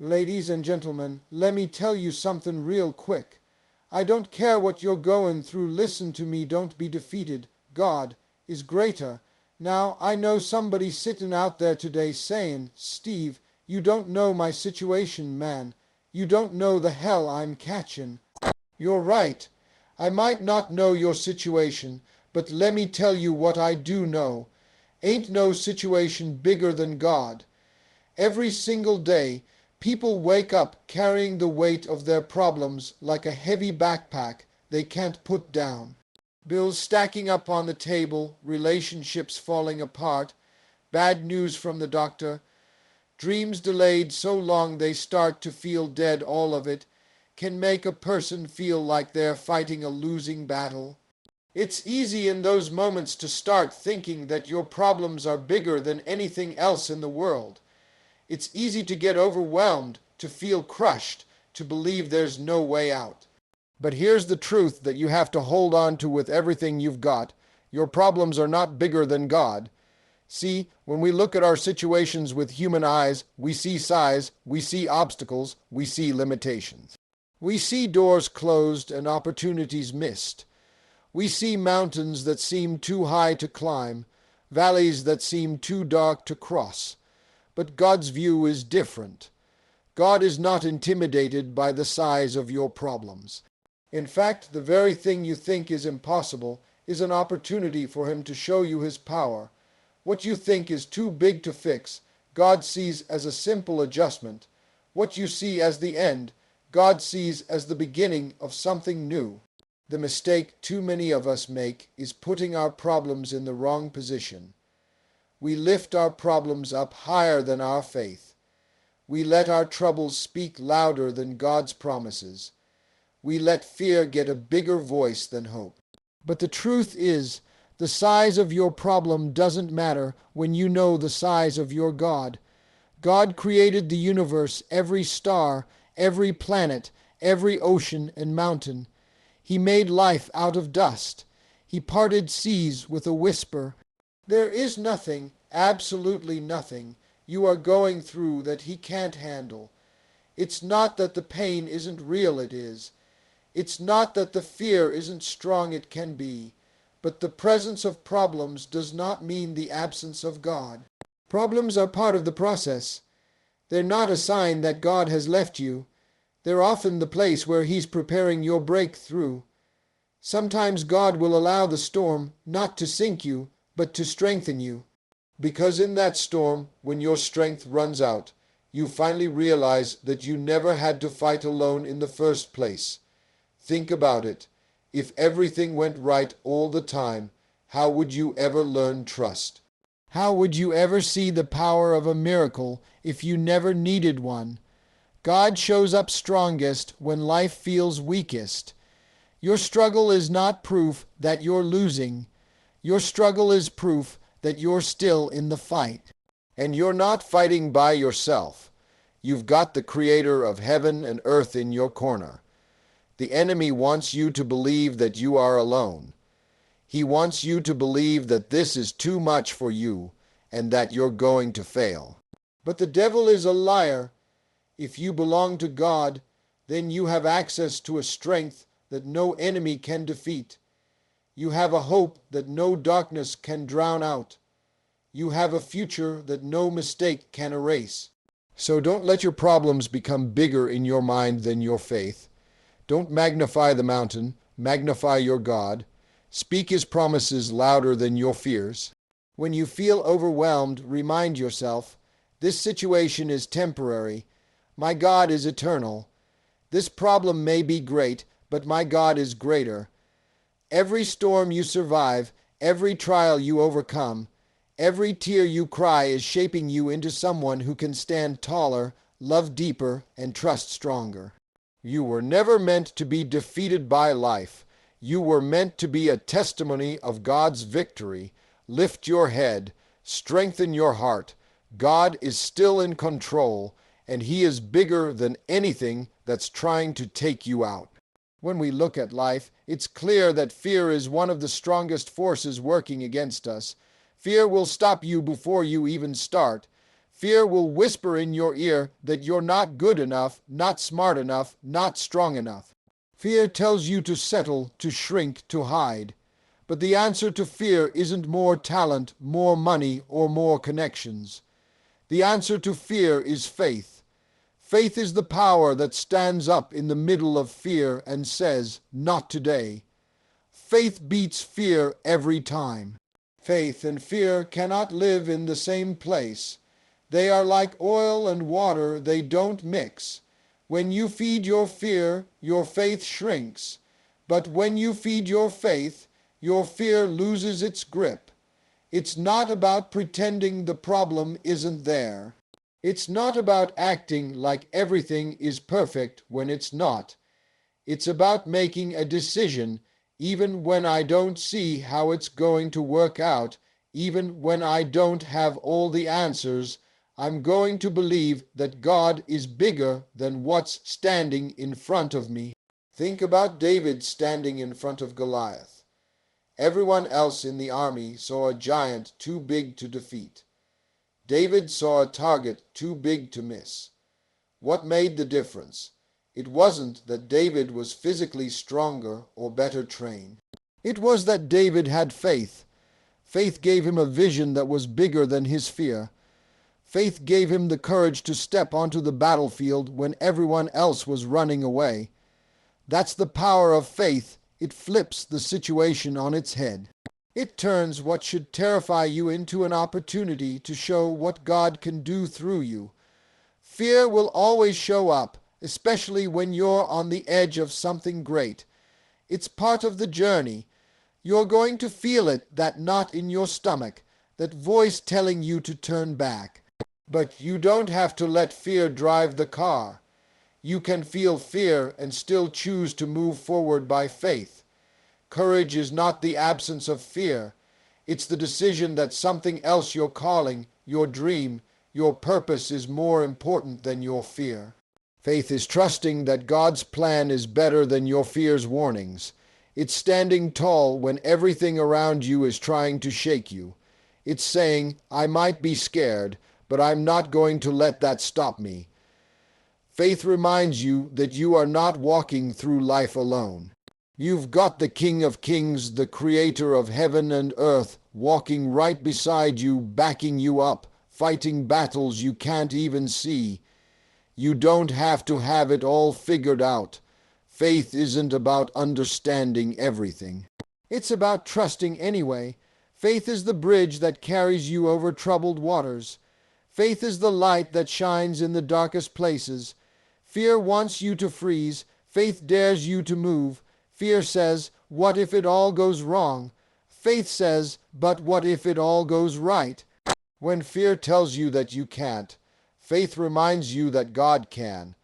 Ladies and gentlemen, let me tell you something real quick. I don't care what you're going through. Listen to me. Don't be defeated. God is greater. Now, I know somebody sitting out there today saying, Steve, you don't know my situation, man. You don't know the hell I'm catching. You're right. I might not know your situation, but let me tell you what I do know. Ain't no situation bigger than God. Every single day, people wake up carrying the weight of their problems like a heavy backpack they can't put down. Bills stacking up on the table, relationships falling apart, bad news from the doctor, dreams delayed so long they start to feel dead. All of it can make a person feel like they're fighting a losing battle. It's easy in those moments to start thinking that your problems are bigger than anything else in the world. It's easy to get overwhelmed, to feel crushed, to believe there's no way out. But here's the truth that you have to hold on to with everything you've got. Your problems are not bigger than God. See, when we look at our situations with human eyes, we see size, we see obstacles, we see limitations. We see doors closed and opportunities missed. We see mountains that seem too high to climb, valleys that seem too dark to cross. But God's view is different. God is not intimidated by the size of your problems. In fact, the very thing you think is impossible is an opportunity for Him to show you His power. What you think is too big to fix, God sees as a simple adjustment. What you see as the end, God sees as the beginning of something new. The mistake too many of us make is putting our problems in the wrong position. We lift our problems up higher than our faith. We let our troubles speak louder than God's promises. We let fear get a bigger voice than hope. But the truth is, the size of your problem doesn't matter when you know the size of your God. God created the universe, every star, every planet, every ocean and mountain. He made life out of dust. He parted seas with a whisper. There is nothing, absolutely nothing, you are going through that He can't handle. It's not that the pain isn't real, it is. It's not that the fear isn't strong, it can be. But the presence of problems does not mean the absence of God. Problems are part of the process. They're not a sign that God has left you. They're often the place where He's preparing your breakthrough. Sometimes God will allow the storm not to sink you, but to strengthen you. Because in that storm, when your strength runs out, you finally realize that you never had to fight alone in the first place. Think about it. If everything went right all the time, how would you ever learn trust? How would you ever see the power of a miracle if you never needed one? God shows up strongest when life feels weakest. Your struggle is not proof that you're losing. Your struggle is proof that you're still in the fight. And you're not fighting by yourself. You've got the Creator of heaven and earth in your corner. The enemy wants you to believe that you are alone. He wants you to believe that this is too much for you and that you're going to fail. But the devil is a liar. If you belong to God, then you have access to a strength that no enemy can defeat. You have a hope that no darkness can drown out. You have a future that no mistake can erase. So don't let your problems become bigger in your mind than your faith. Don't magnify the mountain, magnify your God. Speak His promises louder than your fears. When you feel overwhelmed, remind yourself, this situation is temporary. My God is eternal. This problem may be great, but my God is greater. Every storm you survive, every trial you overcome, every tear you cry is shaping you into someone who can stand taller, love deeper, and trust stronger. You were never meant to be defeated by life. You were meant to be a testimony of God's victory. Lift your head, strengthen your heart. God is still in control, and He is bigger than anything that's trying to take you out. When we look at life, it's clear that fear is one of the strongest forces working against us. Fear will stop you before you even start. Fear will whisper in your ear that you're not good enough, not smart enough, not strong enough. Fear tells you to settle, to shrink, to hide. But the answer to fear isn't more talent, more money, or more connections. The answer to fear is faith. Faith is the power that stands up in the middle of fear and says, "Not today." Faith beats fear every time. Faith and fear cannot live in the same place. They are like oil and water, they don't mix. When you feed your fear, your faith shrinks. But when you feed your faith, your fear loses its grip. It's not about pretending the problem isn't there. It's not about acting like everything is perfect when it's not. It's about making a decision even when I don't see how it's going to work out, even when I don't have all the answers. I'm going to believe that God is bigger than what's standing in front of me. Think about David standing in front of Goliath. Everyone else in the army saw a giant too big to defeat. David saw a target too big to miss. What made the difference? It wasn't that David was physically stronger or better trained. It was that David had faith. Faith gave him a vision that was bigger than his fear. Faith gave him the courage to step onto the battlefield when everyone else was running away. That's the power of faith. It flips the situation on its head. It turns what should terrify you into an opportunity to show what God can do through you. Fear will always show up, especially when you're on the edge of something great. It's part of the journey. You're going to feel it, that knot in your stomach, that voice telling you to turn back. But you don't have to let fear drive the car. You can feel fear and still choose to move forward by faith. Courage is not the absence of fear. It's the decision that something else you're calling, your dream, your purpose is more important than your fear. Faith is trusting that God's plan is better than your fear's warnings. It's standing tall when everything around you is trying to shake you. It's saying, "I might be scared, but I'm not going to let that stop me." Faith reminds you that you are not walking through life alone. You've got the King of Kings, the Creator of heaven and earth, walking right beside you, backing you up, fighting battles you can't even see. You don't have to have it all figured out. Faith isn't about understanding everything. It's about trusting anyway. Faith is the bridge that carries you over troubled waters. Faith is the light that shines in the darkest places. Fear wants you to freeze. Faith dares you to move. Fear says, "What if it all goes wrong?" Faith says, "But what if it all goes right?" When fear tells you that you can't, faith reminds you that God can.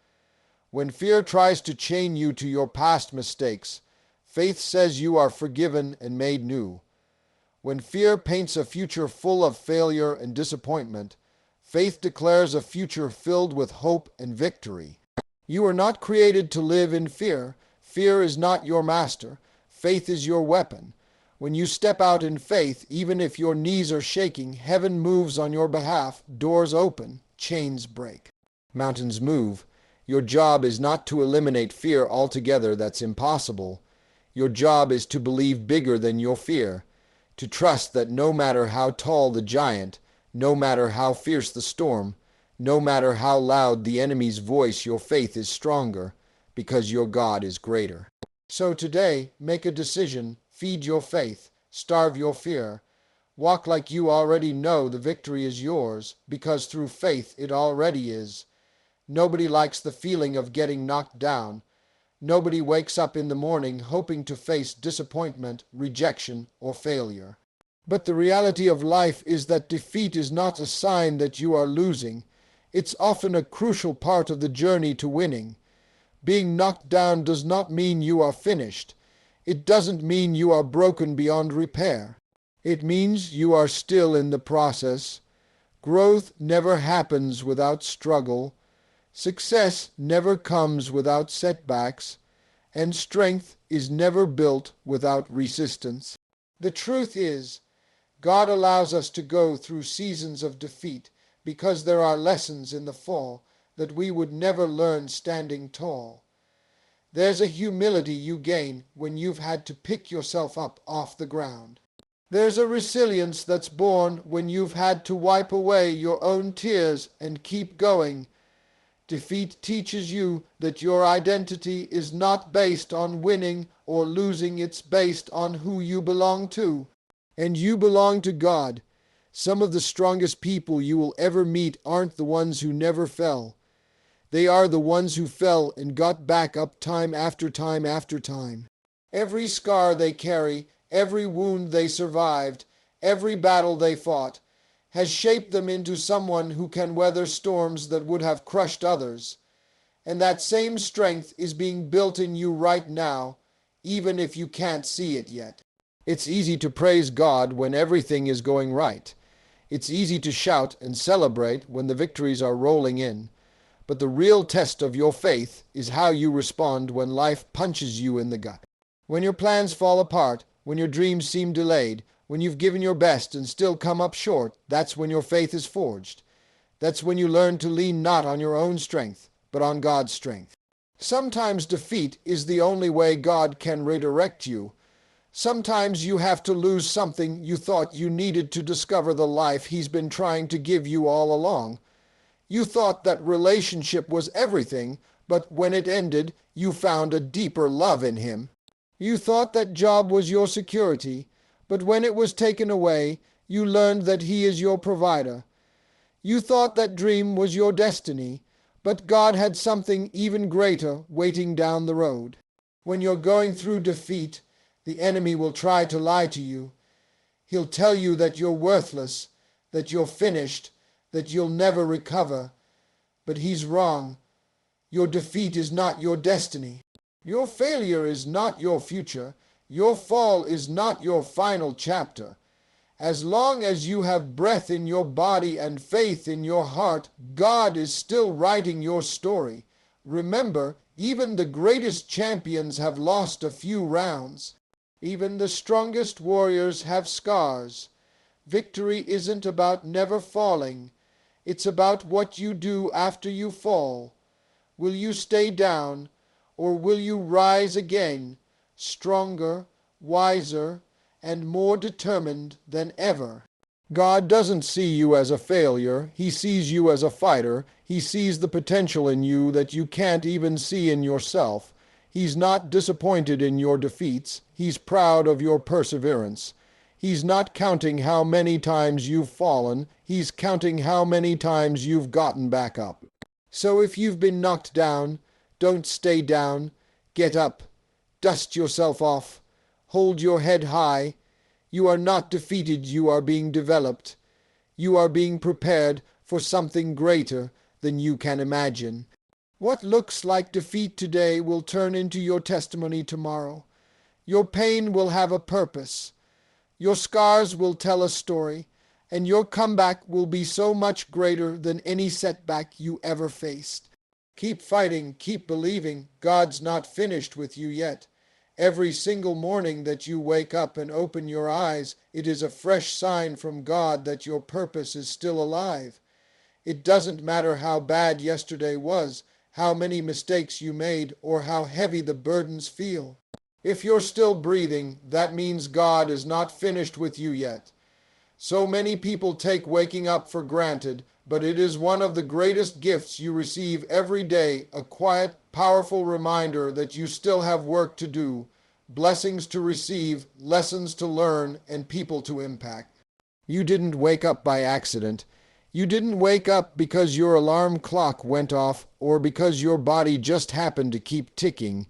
When fear tries to chain you to your past mistakes, faith says you are forgiven and made new. When fear paints a future full of failure and disappointment, faith declares a future filled with hope and victory. You are not created to live in fear. Fear is not your master. Faith is your weapon. When you step out in faith, even if your knees are shaking, heaven moves on your behalf, doors open, chains break. Mountains move. Your job is not to eliminate fear altogether. That's impossible. Your job is to believe bigger than your fear, to trust that no matter how tall the giant, no matter how fierce the storm, no matter how loud the enemy's voice, your faith is stronger, because your God is greater. So today, make a decision, feed your faith, starve your fear. Walk like you already know the victory is yours, because through faith it already is. Nobody likes the feeling of getting knocked down. Nobody wakes up in the morning hoping to face disappointment, rejection, or failure. But the reality of life is that defeat is not a sign that you are losing. It's often a crucial part of the journey to winning. Being knocked down does not mean you are finished. It doesn't mean you are broken beyond repair. It means you are still in the process. Growth never happens without struggle. Success never comes without setbacks. And strength is never built without resistance. The truth is, God allows us to go through seasons of defeat because there are lessons in the fall that we would never learn standing tall. There's a humility you gain when you've had to pick yourself up off the ground. There's a resilience that's born when you've had to wipe away your own tears and keep going. Defeat teaches you that your identity is not based on winning or losing, it's based on who you belong to. And you belong to God. Some of the strongest people you will ever meet aren't the ones who never fell. They are the ones who fell and got back up time after time after time. Every scar they carry, every wound they survived, every battle they fought, has shaped them into someone who can weather storms that would have crushed others. And that same strength is being built in you right now, even if you can't see it yet. It's easy to praise God when everything is going right. It's easy to shout and celebrate when the victories are rolling in. But the real test of your faith is how you respond when life punches you in the gut. When your plans fall apart, when your dreams seem delayed, when you've given your best and still come up short, that's when your faith is forged. That's when you learn to lean not on your own strength, but on God's strength. Sometimes defeat is the only way God can redirect you. Sometimes you have to lose something you thought you needed to discover the life He's been trying to give you all along. You thought that relationship was everything, but when it ended, you found a deeper love in Him. You thought that job was your security, but when it was taken away, you learned that He is your provider. You thought that dream was your destiny, but God had something even greater waiting down the road. When you're going through defeat, the enemy will try to lie to you. He'll tell you that you're worthless, that you're finished, that you'll never recover. But he's wrong. Your defeat is not your destiny. Your failure is not your future. Your fall is not your final chapter. As long as you have breath in your body and faith in your heart, God is still writing your story. Remember, even the greatest champions have lost a few rounds. Even the strongest warriors have scars. Victory isn't about never falling. It's about what you do after you fall. Will you stay down, or will you rise again, stronger, wiser, and more determined than ever? God doesn't see you as a failure. He sees you as a fighter. He sees the potential in you that you can't even see in yourself. He's not disappointed in your defeats. He's proud of your perseverance. He's not counting how many times you've fallen. He's counting how many times you've gotten back up. So if you've been knocked down, don't stay down. Get up. Dust yourself off. Hold your head high. You are not defeated. You are being developed. You are being prepared for something greater than you can imagine. What looks like defeat today will turn into your testimony tomorrow. Your pain will have a purpose. Your scars will tell a story, and your comeback will be so much greater than any setback you ever faced. Keep fighting, keep believing. God's not finished with you yet. Every single morning that you wake up and open your eyes, it is a fresh sign from God that your purpose is still alive. It doesn't matter how bad yesterday was, how many mistakes you made, or how heavy the burdens feel. If you're still breathing, that means God is not finished with you yet. So many people take waking up for granted, but it is one of the greatest gifts you receive every day, a quiet, powerful reminder that you still have work to do, blessings to receive, lessons to learn, and people to impact. You didn't wake up by accident. You didn't wake up because your alarm clock went off or because your body just happened to keep ticking.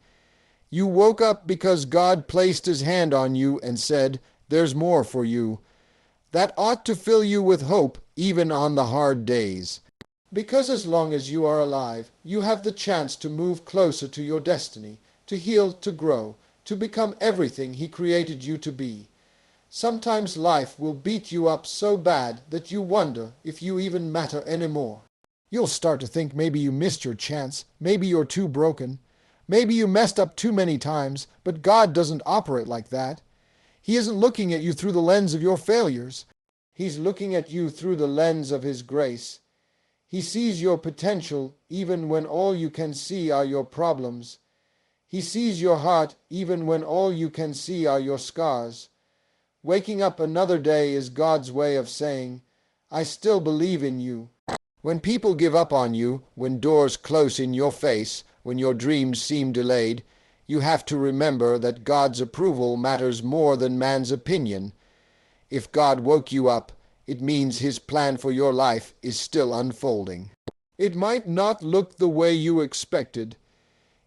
You woke up because God placed His hand on you and said, "There's more for you." That ought to fill you with hope even on the hard days. Because as long as you are alive, you have the chance to move closer to your destiny, to heal, to grow, to become everything He created you to be. Sometimes life will beat you up so bad that you wonder if you even matter anymore. You'll start to think maybe you missed your chance, maybe you're too broken. Maybe you messed up too many times, but God doesn't operate like that. He isn't looking at you through the lens of your failures. He's looking at you through the lens of His grace. He sees your potential even when all you can see are your problems. He sees your heart even when all you can see are your scars. Waking up another day is God's way of saying, I still believe in you. When people give up on you, when doors close in your face, when your dreams seem delayed, you have to remember that God's approval matters more than man's opinion. If God woke you up, it means His plan for your life is still unfolding. It might not look the way you expected.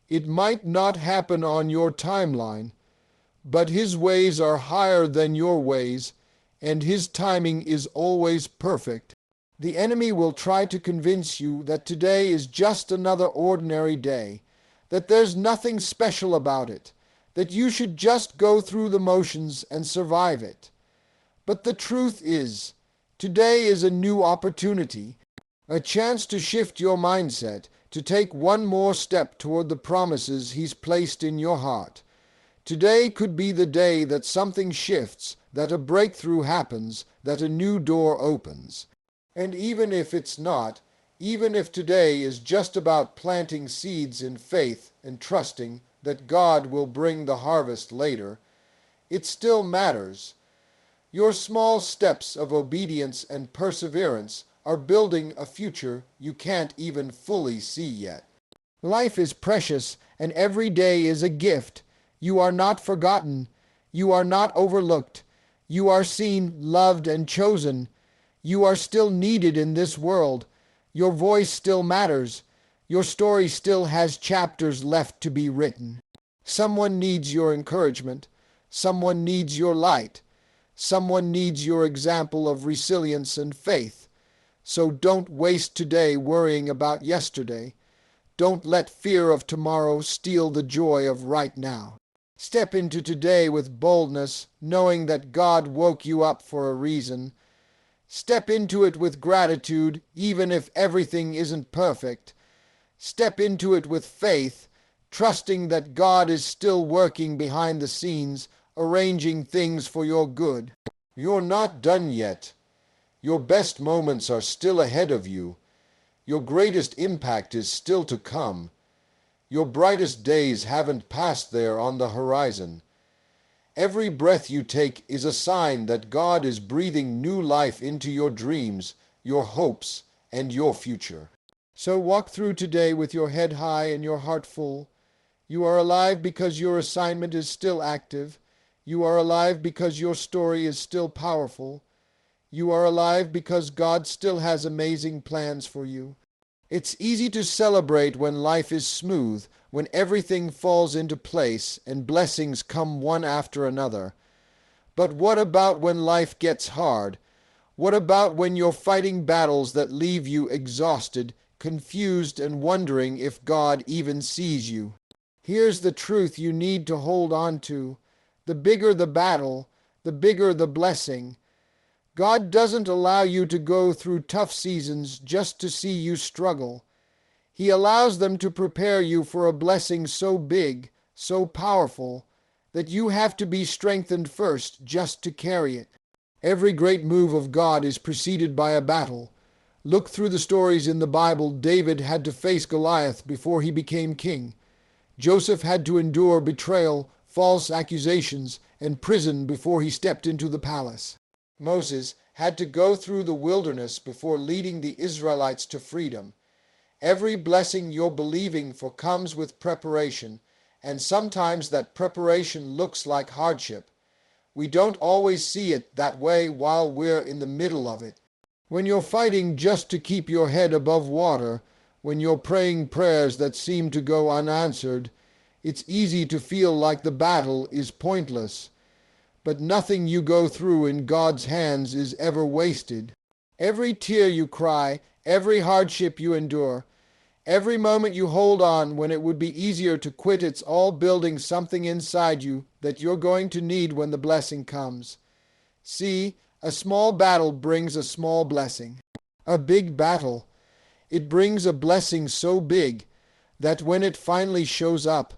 It might not happen on your timeline, but His ways are higher than your ways, and His timing is always perfect. The enemy will try to convince you that today is just another ordinary day, that there's nothing special about it, that you should just go through the motions and survive it. But the truth is, today is a new opportunity, a chance to shift your mindset, to take one more step toward the promises He's placed in your heart. Today could be the day that something shifts, that a breakthrough happens, that a new door opens. And even if it's not, even if today is just about planting seeds in faith and trusting that God will bring the harvest later, it still matters. Your small steps of obedience and perseverance are building a future you can't even fully see yet. Life is precious, and every day is a gift. You are not forgotten. You are not overlooked. You are seen, loved, and chosen. You are still needed in this world. Your voice still matters. Your story still has chapters left to be written. Someone needs your encouragement. Someone needs your light. Someone needs your example of resilience and faith. So don't waste today worrying about yesterday. Don't let fear of tomorrow steal the joy of right now. Step into today with boldness, knowing that God woke you up for a reason. Step into it with gratitude, even if everything isn't perfect. Step into it with faith, trusting that God is still working behind the scenes, arranging things for your good. You're not done yet. Your best moments are still ahead of you. Your greatest impact is still to come. Your brightest days haven't passed there on the horizon. Every breath you take is a sign that God is breathing new life into your dreams, your hopes, and your future. So walk through today with your head high and your heart full. You are alive because your assignment is still active. You are alive because your story is still powerful. You are alive because God still has amazing plans for you. It's easy to celebrate when life is smooth, when everything falls into place and blessings come one after another. But what about when life gets hard? What about when you're fighting battles that leave you exhausted, confused, and wondering if God even sees you? Here's the truth you need to hold on to. The bigger the battle, the bigger the blessing. God doesn't allow you to go through tough seasons just to see you struggle. He allows them to prepare you for a blessing so big, so powerful, that you have to be strengthened first just to carry it. Every great move of God is preceded by a battle. Look through the stories in the Bible. David had to face Goliath before he became king. Joseph had to endure betrayal, false accusations, and prison before he stepped into the palace. Moses had to go through the wilderness before leading the Israelites to freedom. Every blessing you're believing for comes with preparation, and sometimes that preparation looks like hardship. We don't always see it that way while we're in the middle of it. When you're fighting just to keep your head above water, when you're praying prayers that seem to go unanswered, it's easy to feel like the battle is pointless. But nothing you go through in God's hands is ever wasted. Every tear you cry, every hardship you endure, every moment you hold on when it would be easier to quit, it's all building something inside you that you're going to need when the blessing comes. See, a small battle brings a small blessing. A big battle, it brings a blessing so big that when it finally shows up,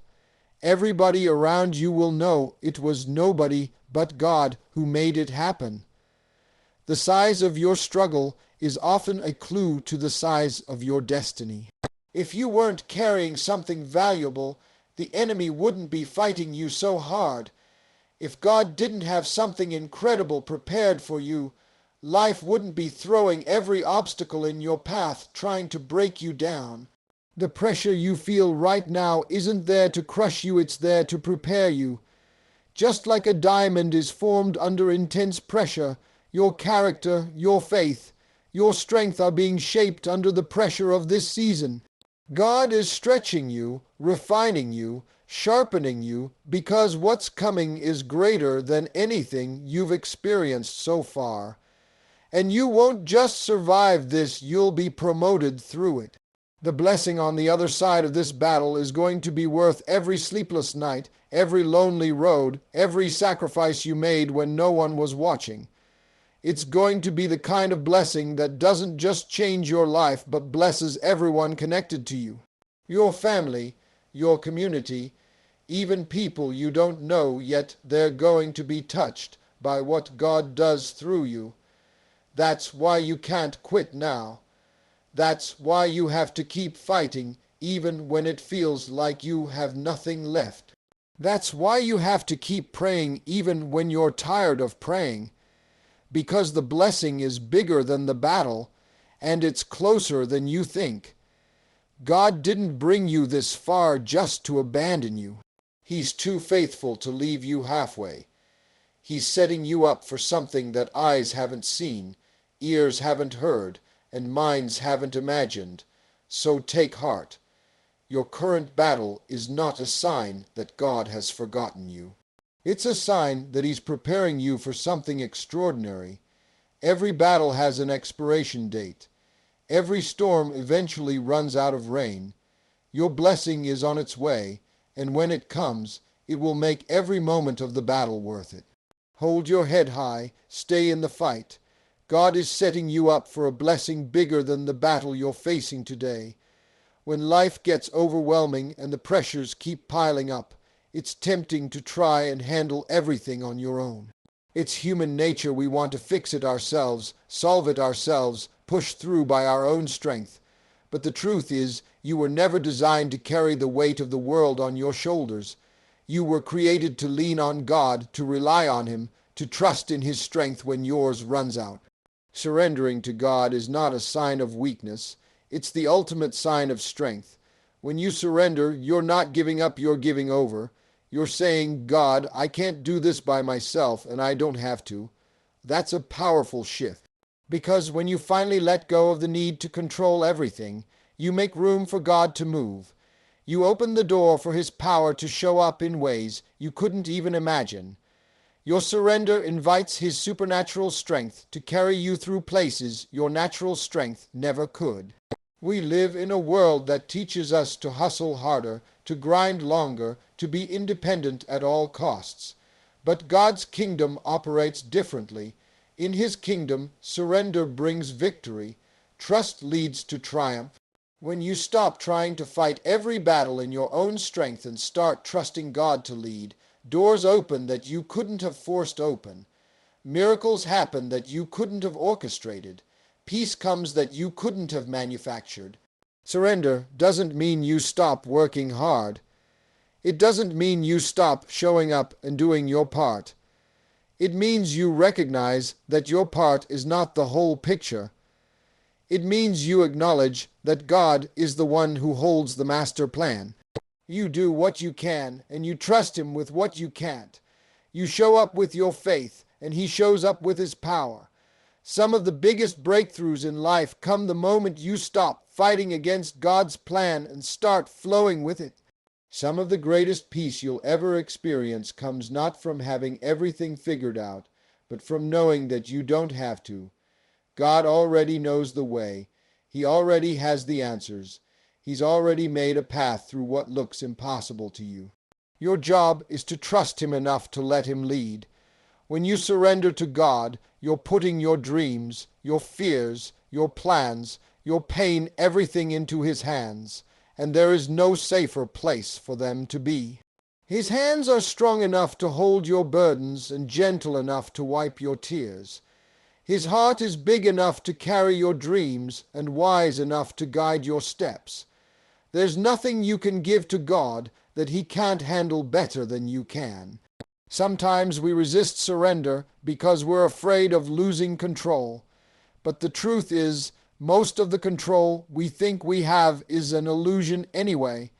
everybody around you will know it was nobody but God who made it happen. The size of your struggle is often a clue to the size of your destiny. If you weren't carrying something valuable, the enemy wouldn't be fighting you so hard. If God didn't have something incredible prepared for you, life wouldn't be throwing every obstacle in your path trying to break you down. The pressure you feel right now isn't there to crush you, it's there to prepare you. Just like a diamond is formed under intense pressure, your character, your faith, your strength are being shaped under the pressure of this season. God is stretching you, refining you, sharpening you, because what's coming is greater than anything you've experienced so far. And you won't just survive this, you'll be promoted through it. The blessing on the other side of this battle is going to be worth every sleepless night, every lonely road, every sacrifice you made when no one was watching. It's going to be the kind of blessing that doesn't just change your life, but blesses everyone connected to you. Your family, your community, even people you don't know, yet they're going to be touched by what God does through you. That's why you can't quit now. That's why you have to keep fighting even when it feels like you have nothing left. That's why you have to keep praying even when you're tired of praying. Because the blessing is bigger than the battle, and it's closer than you think. God didn't bring you this far just to abandon you. He's too faithful to leave you halfway. He's setting you up for something that eyes haven't seen, ears haven't heard, and minds haven't imagined. So take heart. Your current battle is not a sign that God has forgotten you. It's a sign that He's preparing you for something extraordinary. Every battle has an expiration date. Every storm eventually runs out of rain. Your blessing is on its way, and when it comes, it will make every moment of the battle worth it. Hold your head high, stay in the fight. God is setting you up for a blessing bigger than the battle you're facing today. When life gets overwhelming and the pressures keep piling up, it's tempting to try and handle everything on your own. It's human nature. We want to fix it ourselves, solve it ourselves, push through by our own strength. But the truth is, you were never designed to carry the weight of the world on your shoulders. You were created to lean on God, to rely on Him, to trust in His strength when yours runs out. Surrendering to God is not a sign of weakness. It's the ultimate sign of strength. When you surrender, you're not giving up, you're giving over. You're saying, God, I can't do this by myself, and I don't have to. That's a powerful shift. Because when you finally let go of the need to control everything, you make room for God to move. You open the door for His power to show up in ways you couldn't even imagine. Your surrender invites His supernatural strength to carry you through places your natural strength never could. We live in a world that teaches us to hustle harder, to grind longer, to be independent at all costs. But God's kingdom operates differently. In His kingdom, surrender brings victory. Trust leads to triumph. When you stop trying to fight every battle in your own strength and start trusting God to lead, doors open that you couldn't have forced open. Miracles happen that you couldn't have orchestrated. Peace comes that you couldn't have manufactured. Surrender doesn't mean you stop working hard. It doesn't mean you stop showing up and doing your part. It means you recognize that your part is not the whole picture. It means you acknowledge that God is the one who holds the master plan. You do what you can, and you trust Him with what you can't. You show up with your faith, and He shows up with His power. Some of the biggest breakthroughs in life come the moment you stop fighting against God's plan and start flowing with it. Some of the greatest peace you'll ever experience comes not from having everything figured out, but from knowing that you don't have to. God already knows the way. He already has the answers. He's already made a path through what looks impossible to you. Your job is to trust Him enough to let Him lead. When you surrender to God, you're putting your dreams, your fears, your plans, your pain, everything into His hands, and there is no safer place for them to be. His hands are strong enough to hold your burdens and gentle enough to wipe your tears. His heart is big enough to carry your dreams and wise enough to guide your steps. There's nothing you can give to God that He can't handle better than you can. Sometimes we resist surrender because we're afraid of losing control. But the truth is, most of the control we think we have is an illusion anyway.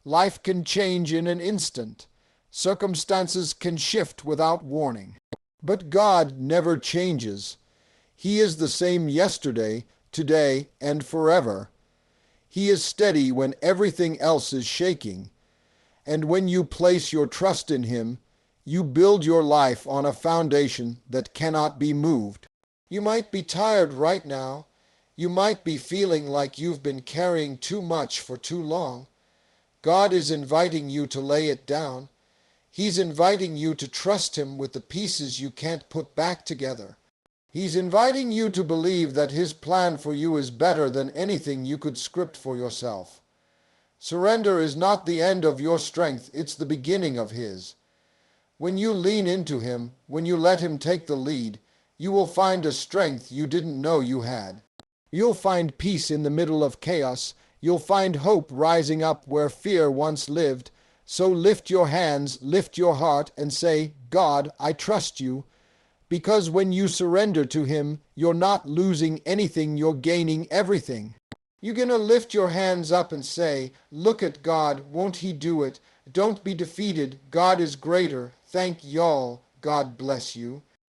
Life can change in an instant. Circumstances can shift without warning. But God never changes. He is the same yesterday, today, and forever. He is steady when everything else is shaking. And when you place your trust in Him, you build your life on a foundation that cannot be moved. You might be tired right now. You might be feeling like you've been carrying too much for too long. God is inviting you to lay it down. He's inviting you to trust Him with the pieces you can't put back together. He's inviting you to believe that His plan for you is better than anything you could script for yourself. Surrender is not the end of your strength, it's the beginning of His. When you lean into Him, when you let Him take the lead, you will find a strength you didn't know you had. You'll find peace in the middle of chaos. You'll find hope rising up where fear once lived. So lift your hands, lift your heart, and say, God, I trust you. Because when you surrender to Him, you're not losing anything, you're gaining everything. You're going to lift your hands up and say, look at God, won't He do it? Don't be defeated, God is greater. Thank y'all, God bless you.